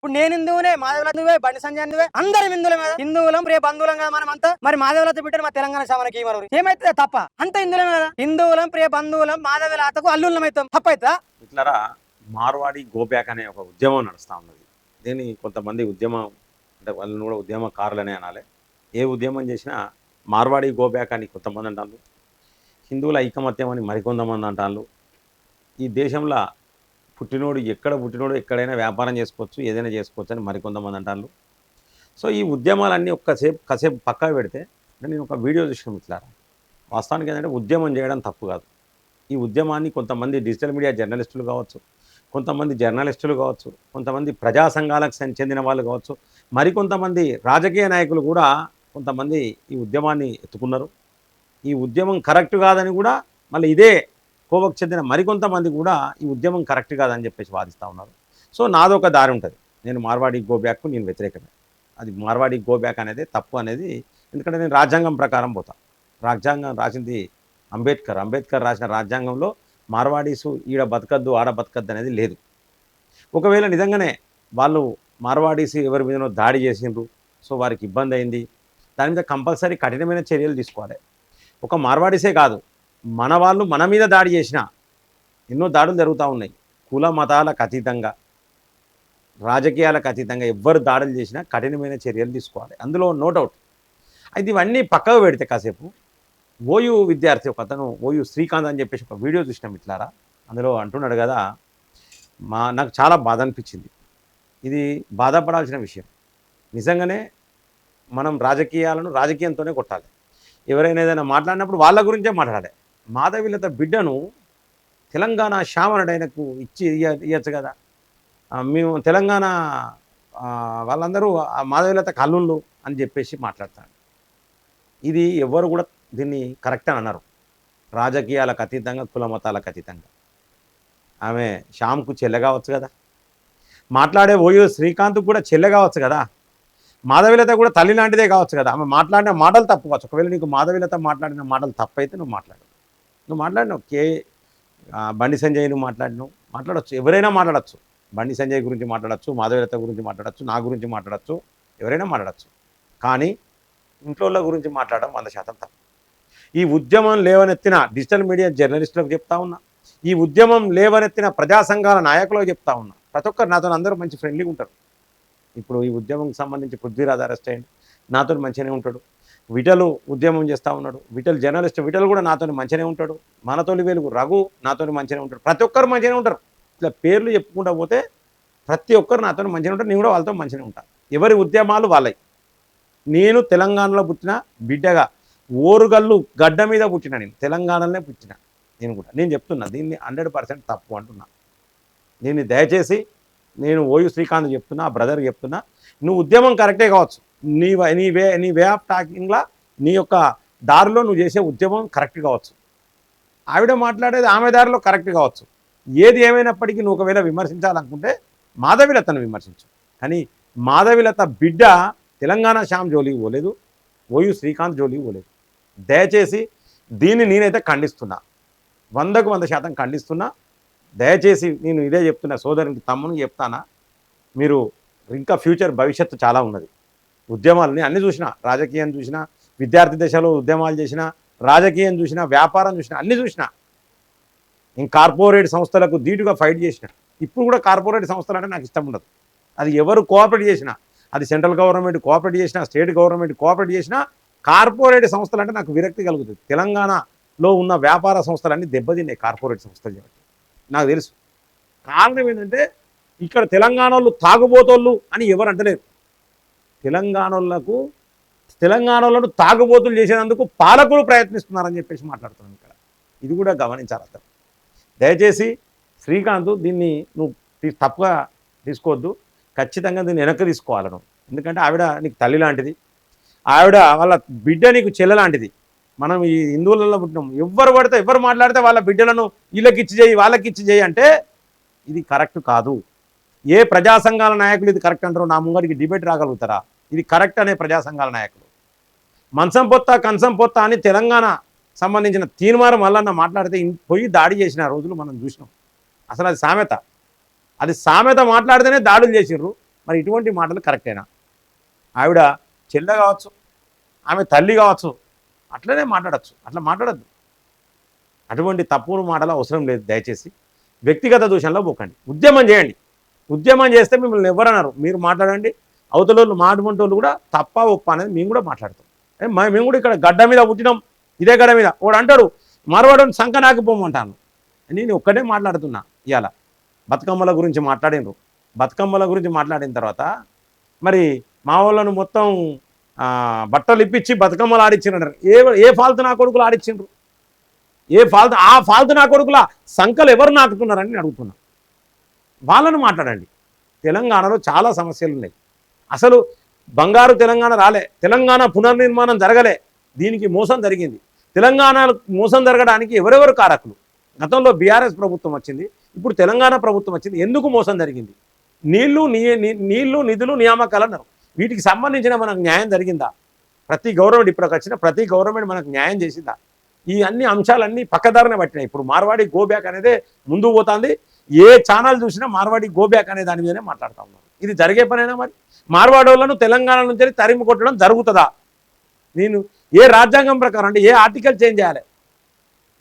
ఇప్పుడు నేను హిందువునే, మాధవలత నువ్వే, బండి సంజయ్ నువ్వే, అందరం హిందువులే కదా. హిందువులం రేపు బంధువులం కదా మనం అంతా. మరి మాధవలత బిడ్డలు మా తెలంగాణ శామనకి ఏమైతే తప్ప? అంత హిందువులమే కదా. హిందువులం ప్రియ బంధువులం మాధవలతకు అల్లుళ్ళం అవుతాం, తప్పైతా? ఇట్లారా మార్వాడి గోబ్యాక్ అనే ఒక ఉద్యమం నడుస్తూ ఉన్నది. దీన్ని కొంతమంది ఉద్యమం అంటే వాళ్ళని కూడా ఉద్యమకారులనే అనాలి. ఏ ఉద్యమం చేసినా మార్వాడి గోబ్యాక్ అని కొంతమంది అంటారు, హిందువుల ఐకమత్యం అని మరికొంతమంది అంటారు. ఈ దేశంలో ఎక్కడ పుట్టినోడు ఎక్కడైనా వ్యాపారం చేసుకోవచ్చు, ఏదైనా చేసుకోవచ్చు అని మరికొంతమంది అంటారు. సో ఈ ఉద్యమాలన్నీ కాసేపు పక్కకు పెడితే నేను ఒక వీడియో చూసిన మిత్రులారా. వాస్తవానికి ఏంటంటే ఉద్యమం చేయడం తప్పు కాదు. ఈ ఉద్యమాన్ని కొంతమంది డిజిటల్ మీడియా జర్నలిస్టులు కావచ్చు, కొంతమంది జర్నలిస్టులు కావచ్చు, కొంతమంది ప్రజా సంఘాలకు చెందిన వాళ్ళు కావచ్చు, మరికొంతమంది రాజకీయ నాయకులు కూడా కొంతమంది ఈ ఉద్యమాన్ని ఎత్తుకున్నారు. ఈ ఉద్యమం కరెక్ట్ కాదని కూడా మళ్ళీ ఇదే కోవకు చెందిన మరికొంతమంది కూడా ఈ ఉద్యమం కరెక్ట్ కాదని చెప్పేసి వాదిస్తూ ఉన్నారు. సో నాదొక దారి ఉంటుంది. నేను మార్వాడి గోబ్యాక్కు నేను వ్యతిరేకమే. అది మార్వాడి గోబ్యాక్ అనేది తప్పు అనేది, ఎందుకంటే నేను రాజ్యాంగం ప్రకారం పోతా. రాజ్యాంగం రాసింది అంబేద్కర్ రాసిన రాజ్యాంగంలో మార్వాడీసు ఈడ బతకద్దు ఆడ బతకద్దు అనేది లేదు. ఒకవేళ నిజంగానే వాళ్ళు మార్వాడీసు ఎవరి మీదనో దాడి చేసిండ్రు, సో వారికి ఇబ్బంది అయింది, దాని మీద కంపల్సరీ కఠినమైన చర్యలు తీసుకోవాలి. ఒక మార్వాడీసే కాదు, మన వాళ్ళు మన మీద దాడి చేసినా ఎన్నో దాడులు జరుగుతూ ఉన్నాయి. కుల మతాలకు అతీతంగా, రాజకీయాలకు అతీతంగా ఎవ్వరు దాడులు చేసినా కఠినమైన చర్యలు తీసుకోవాలి, అందులో నో డౌట్. అయితే ఇవన్నీ పక్కకు పెడితే కాసేపు ఓయూ విద్యార్థి ఒక అతను ఓయూ శ్రీకాంత్ అని చెప్పేసి ఒక వీడియో చూసినాం ఇట్లారా. అందులో అంటున్నాడు కదా, నాకు చాలా బాధ అనిపించింది. ఇది బాధపడాల్సిన విషయం. నిజంగానే మనం రాజకీయంతోనే కొట్టాలి. ఎవరైనా ఏదైనా మాట్లాడినప్పుడు వాళ్ళ గురించే మాట్లాడాలి. మాధవీలత బిడ్డను తెలంగాణ శామనుడైనకు ఇవ్వచ్చు కదా. మేము తెలంగాణ వాళ్ళందరూ మాధవీలత కల్లుళ్ళు అని చెప్పేసి మాట్లాడతాడు. ఇది ఎవరు కూడా దీన్ని కరెక్ట్ అని అన్నారు. రాజకీయాలకు అతీతంగా, కుల మతాలకు అతీతంగా ఆమె శ్యామ్కు చెల్లె కావచ్చు కదా, మాట్లాడే ఓయూ శ్రీకాంత్కు కూడా చెల్లె కావచ్చు కదా, మాధవీలత కూడా తల్లి లాంటిదే కావచ్చు కదా. ఆమె మాట్లాడిన మాటలు తప్పు కావచ్చు. ఒకవేళ నీకు మాధవీలత మాట్లాడిన మాటలు తప్పైతే నువ్వు మాట్లాడినావు. బండి సంజయ్ నువ్వు మాట్లాడచ్చు, ఎవరైనా మాట్లాడచ్చు. బండి సంజయ్ గురించి మాట్లాడచ్చు, మాధవీలత గురించి మాట్లాడచ్చు, నా గురించి మాట్లాడచ్చు, ఎవరైనా మాట్లాడచ్చు. కానీ ఇంట్లో గురించి మాట్లాడడం 100% తప్పు. ఈ ఉద్యమం లేవనెత్తిన డిజిటల్ మీడియా జర్నలిస్టులకు చెప్తా ఉన్నా, ఈ ఉద్యమం లేవనెత్తిన ప్రజా సంఘాల నాయకులకు చెప్తా ఉన్నా. ప్రతి ఒక్కరు నాతో అందరూ మంచి ఫ్రెండ్లీగా ఉంటారు. ఇప్పుడు ఈ ఉద్యమంకి సంబంధించి పృథ్వీరాజ్ అరెస్ట్ అయ్యింది, నాతో మంచిగానే ఉంటాడు. విటలు ఉద్యమం చేస్తూ ఉన్నాడు, విటలు కూడా నాతో మంచిగానే ఉంటాడు. మనతోలి వెలుగు రఘు నాతో మంచిగానే ఉంటాడు. ప్రతి ఒక్కరు మంచిగానే ఉంటారు. ఇట్లా పేర్లు చెప్పుకుంటూ పోతే ప్రతి ఒక్కరు నాతో మంచిగానే ఉంటారు. నేను కూడా వాళ్ళతో మంచిగానే ఉంటాను. ఎవరి ఉద్యమాలు వాళ్ళవి. నేను తెలంగాణలో పుట్టిన బిడ్డగా, ఓరుగల్లు గడ్డ మీద పుట్టిన, నేను తెలంగాణలోనే పుట్టిన. నేను చెప్తున్నా దీన్ని 100% తప్పు అంటున్నా. దీన్ని దయచేసి నేను ఓయూ శ్రీకాంత్ చెప్తున్నా, బ్రదర్కి చెప్తున్నా, నువ్వు ఉద్యమం కరెక్టే కావచ్చు, నీ వే ఆఫ్ టాకింగ్లా నీ యొక్క దారిలో నువ్వు చేసే ఉద్యమం కరెక్ట్ కావచ్చు, ఆవిడ మాట్లాడేది ఆమె దారిలో కరెక్ట్ కావచ్చు. ఏది ఏమైనప్పటికీ నువ్వు ఒకవేళ విమర్శించాలనుకుంటే మాధవీలతను విమర్శించు. కానీ మాధవీలత బిడ్డ తెలంగాణ శ్యామ్ జోలికి పోలేదు, ఓయూ శ్రీకాంత్ జోలికి పోలేదు. దయచేసి దీన్ని నేనైతే ఖండిస్తున్నా, 100కు 100% ఖండిస్తున్నా. దయచేసి నేను ఇదే చెప్తున్నా, సోదరునికి తమ్మునికి చెప్తానా, మీరు ఇంకా ఫ్యూచర్ భవిష్యత్తు చాలా ఉన్నది. ఉద్యమాలని అన్నీ చూసినా, రాజకీయం చూసినా, విద్యార్థి దశలో ఉద్యమాలు చేసినా, రాజకీయం చూసినా, వ్యాపారం చూసినా, అన్నీ చూసినా. నేను కార్పొరేట్ సంస్థలకు ధీటుగా ఫైట్ చేసిన. ఇప్పుడు కూడా కార్పొరేట్ సంస్థలు అంటే నాకు ఇష్టం ఉండదు. అది ఎవరు కోఆపరేట్ చేసినా, అది సెంట్రల్ గవర్నమెంట్ కోఆపరేట్ చేసినా, స్టేట్ గవర్నమెంట్ కోఆపరేట్ చేసినా, కార్పొరేట్ సంస్థలు అంటే నాకు విరక్తి కలుగుతుంది. తెలంగాణలో ఉన్న వ్యాపార సంస్థలన్నీ దెబ్బతిన్నాయి కార్పొరేట్ సంస్థలు చెప్పి నాకు తెలుసు. కారణం ఏంటంటే ఇక్కడ తెలంగాణలో తాగుబోతోళ్ళు అని ఎవరు అంటలేరు. తెలంగాణలో తాగుబోతులు చేసేందుకు పాలకులు ప్రయత్నిస్తున్నారని చెప్పేసి మాట్లాడుతున్నాను ఇక్కడ. ఇది కూడా గమనించాలి అతను. దయచేసి శ్రీకాంత్ దీన్ని నువ్వు తప్పుగా తీసుకోవద్దు. ఖచ్చితంగా దీన్ని వెనక్కి తీసుకోవాలను. ఎందుకంటే ఆవిడ నీకు తల్లి లాంటిది, ఆవిడ వాళ్ళ బిడ్డ నీకు చెల్లె లాంటిది. మనం ఈ హిందువులలో పుట్టినాం. ఎవరు మాట్లాడితే వాళ్ళ బిడ్డలను వీళ్ళకిచ్చి చేయి వాళ్ళకిచ్చి చేయి అంటే ఇది కరెక్ట్ కాదు. ఏ ప్రజా సంఘాల నాయకులు ఇది కరెక్ట్ అంటారో నా ముంగడికి డిబేట్ రాగలుగుతారా? ఇది కరెక్ట్ అనే ప్రజా సంఘాల నాయకులు మంచం పొత్త కంచం పొత్త అని తెలంగాణ సంబంధించిన తీర్మానం మల్లన్న మాట్లాడితే పోయి దాడి చేసిన రోజులు మనం చూసినాం. అసలు అది సామెత మాట్లాడితేనే దాడులు చేసిర్రు. మరి ఇటువంటి మాటలు కరెక్టేనా? ఆవిడ చెల్లె కావచ్చు, ఆమె తల్లి కావచ్చు, అట్లనే మాట్లాడచ్చు. అట్లా మాట్లాడద్దు. అటువంటి తప్పుడు మాటలు అవసరం లేదు. దయచేసి వ్యక్తిగత దూషణలో పోకండి. ఉద్యమం చేయండి. ఉద్యమం చేస్తే మిమ్మల్ని ఎవరన్నారు, మీరు మాట్లాడండి. అవతల మాటువంటి వాళ్ళు కూడా తప్ప ఒప్ప అనేది మేము కూడా మాట్లాడతాం. మేము కూడా ఇక్కడ గడ్డ మీద పుట్టినాం, ఇదే గడ్డ మీద వాడు అంటాడు మరవడం సంఖ నాకిపోమంటాను. నేను ఒక్కటే మాట్లాడుతున్నా. ఇవాళ బతుకమ్మల గురించి మాట్లాడినరు. బతుకమ్మల గురించి మాట్లాడిన తర్వాత మరి మా వాళ్ళను మొత్తం బట్టలు ఇప్పించి బతుకమ్మలు ఆడిచ్చినారు. ఏ ఫాల్తు నా కొడుకులు ఆడిచ్చిండ్రు? ఆ ఫాల్తు నా కొడుకుల సంఖలు ఎవరు నాకుతున్నారని నేను అడుగుతున్నా. వాళ్ళను మాట్లాడండి. తెలంగాణలో చాలా సమస్యలు ఉన్నాయి. అసలు బంగారు తెలంగాణ రాలే, తెలంగాణ పునర్నిర్మాణం జరగలే, దీనికి మోసం జరిగింది. తెలంగాణ మోసం జరగడానికి ఎవరెవరు కారకులు? గతంలో బీఆర్ఎస్ ప్రభుత్వం వచ్చింది, ఇప్పుడు తెలంగాణ ప్రభుత్వం వచ్చింది. ఎందుకు మోసం జరిగింది? నీళ్లు నిధులు నియామకాలు అన్నారు. వీటికి సంబంధించిన మనకు న్యాయం జరిగిందా? ప్రతి గవర్నమెంట్ ఇప్పటికి వచ్చిన ప్రతి గవర్నమెంట్ మనకు న్యాయం చేసిందా? ఈ అన్ని అంశాలన్నీ పక్కదారిన పట్టినాయి. ఇప్పుడు మార్వాడి గోబ్యాక్ అనేదే ముందుకు పోతుంది. ఏ ఛానల్ చూసినా మార్వాడి గోబ్యాక్ అనే దాని మీదనే మాట్లాడుతూ ఉన్నారు. ఇది జరిగే పనైనా? మరి మార్వాడోళ్లను తెలంగాణ నుంచి తరిమి కొట్టడం జరుగుతుందా? నేను ఏ రాజ్యాంగం ప్రకారం అంటే ఏ ఆర్టికల్ చేంజ్ చేయాలి?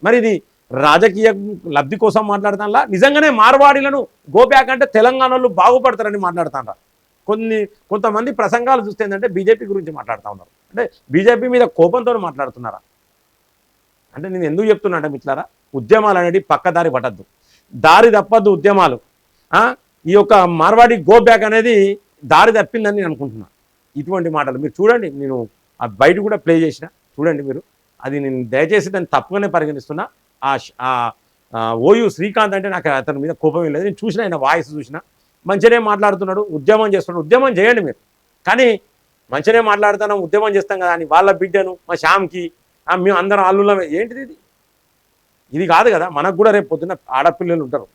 మరి ఇది రాజకీయ లబ్ధి కోసం మాట్లాడుతానులా? నిజంగానే మార్వాడీలను గోబ్యాక్ అంటే తెలంగాణలో బాగుపడతారని మాట్లాడుతాను. కొంతమంది ప్రసంగాలు చూస్తే ఏంటంటే బీజేపీ గురించి మాట్లాడుతూ ఉన్నారు. అంటే బీజేపీ మీద కోపంతో మాట్లాడుతున్నారా? అంటే నేను ఎందుకు చెప్తున్నా అంటే మిత్రులారా, ఉద్యమాలు అనేది పక్కదారి పట్టద్దు, దారి తప్పద్దు ఉద్యమాలు. ఈ యొక్క మార్వాడి గోబ్యాక్ అనేది దారి తప్పిందని నేను అనుకుంటున్నా. ఇటువంటి మాటలు మీరు చూడండి. నేను ఆ బయట కూడా ప్లే చేసిన చూడండి మీరు. అది నేను దయచేసి దాన్ని తప్పుగానే పరిగణిస్తున్నా. ఓయూ శ్రీకాంత్ అంటే నాకు అతని మీద కోపం లేదు. నేను చూసిన, ఆయన వాయిస్ చూసిన, మంచిగానే మాట్లాడుతున్నాడు, ఉద్యమం చేస్తున్నాడు. ఉద్యమం చేయండి మీరు. కానీ మంచిగానే మాట్లాడుతున్నాం, ఉద్యమం చేస్తాం కదా అని వాళ్ళ బిడ్డను మా శ్యామ్కి మేము అందరం అల్లులమే ఏంటిది? ఇది కాదు కదా. మనకు కూడా రేపు పొద్దున్న ఆడపిల్లలు ఉంటారు,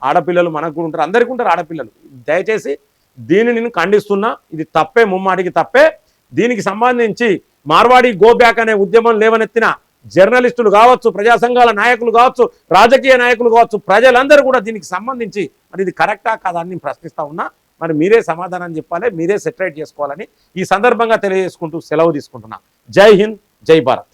ఆడపిల్లలు మనకు కూడా ఉంటారు, అందరికీ ఉంటారు ఆడపిల్లలు. దయచేసి దీన్ని నేను ఖండిస్తున్నా. ఇది తప్పే, ముమ్మాటికి తప్పే. దీనికి సంబంధించి మార్వాడి గోబ్యాక్ అనే ఉద్యమం లేవనెత్తిన జర్నలిస్టులు కావచ్చు, ప్రజా సంఘాల నాయకులు కావచ్చు, రాజకీయ నాయకులు కావచ్చు, ప్రజలందరూ కూడా దీనికి సంబంధించి మరి ఇది కరెక్టా కాదా అని ప్రశ్నిస్తూ ఉన్నా. మరి మీరే సమాధానం చెప్పాలి, మీరే సెటరేట్ చేసుకోవాలని ఈ సందర్భంగా తెలియజేసుకుంటూ సెలవు తీసుకుంటున్నా. జై హింద్, జై భారత్.